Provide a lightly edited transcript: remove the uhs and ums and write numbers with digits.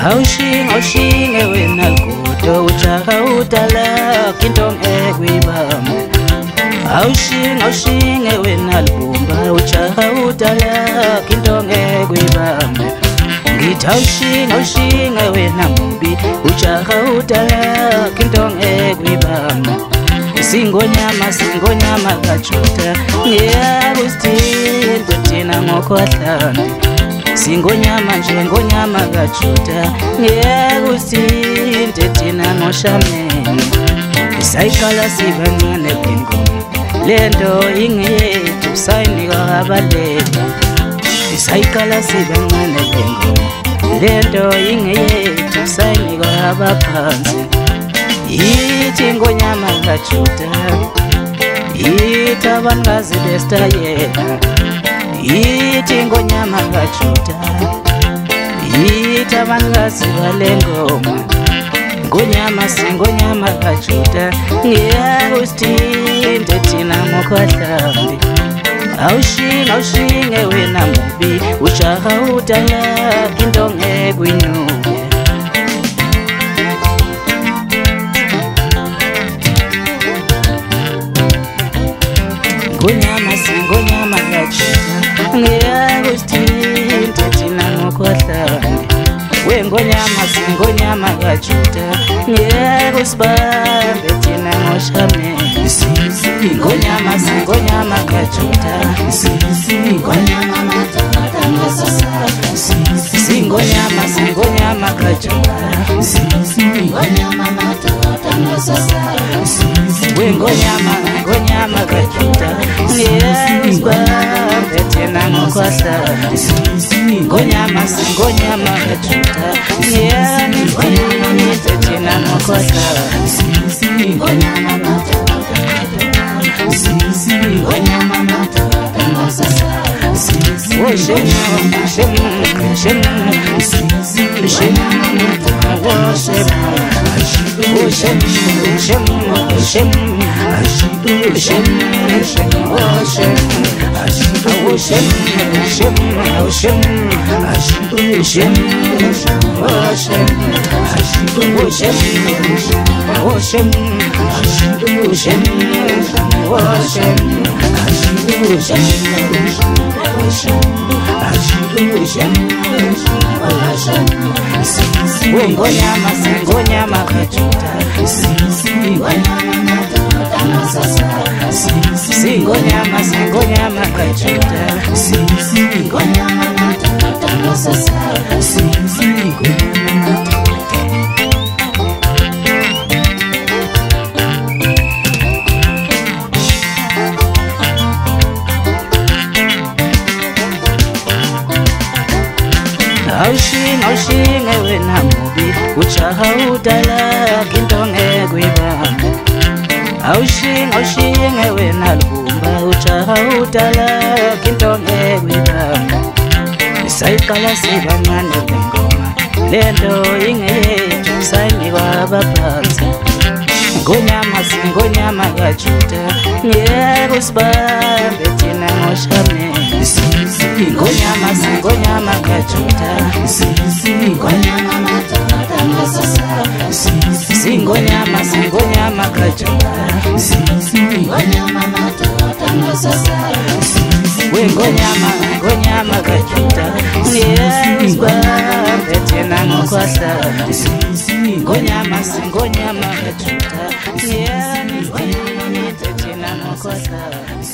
Aushinge wena kuto uchaha utala kintong egwibam. Aushinge wena lubumba uchaha utala kintong egwibam. Ngita aushinge wena mubi uchaha utala kintong egwibam. Singo nyama gachuta ngea gustin tetina mokotlani. Singo nyama gachuta ngea gustin tetina moshameni. Isaikala sibangane kwingoma lendo ingeyetu sainiga abaleba. Isaikala sibangane kwingoma lendo ingeyetu sainiga abaphansi. Itingo nyama gachuta itabangazi besta yena. Itingo nyama gachuta itabangazi balengoma. Singo nyama gachuta ngea gustin tetina mokotlani. Aushinge wena mubi uchaha utala kintong egwinyuke. Singo nyama gachuta ngea gustin tetina mokotlani. Singo nyama gachuta ngea gusbambe tina moshameni. Singo nyama gachuta singo nyama matata ngosasa. Singo nyama gachuta singo nyama matata ngosasa. Singo nyama gachuta ngea gusbambe tina mokotlani. Singo nyama gachuta ngea gusbambe tina mokotlani. Singo nyama matata ngosasa. Singo nyama gachuta singo nyama matata ngosasa. Singo nyama gachuta singo nyama matata ngosasa. Singo nyama Aushinge wena mubi uchaha utala kintong egwibam. Aushinge wena lubumba uchaha utala kintong egwibam. Isaikala sibangane kwingoma lendo ingeyetu sainiga abaphansi. Singo nyama gachuta ngea gusbambe tina moshameni. Singo nyama gachuta singo nyama matata ngosasa. Singo nyama gachuta singo nyama matata ngosasa. Singo nyama gachuta ngea gusbambe tina mokotlani. Singo nyama gachuta ngea gusbambe tina mokotlani.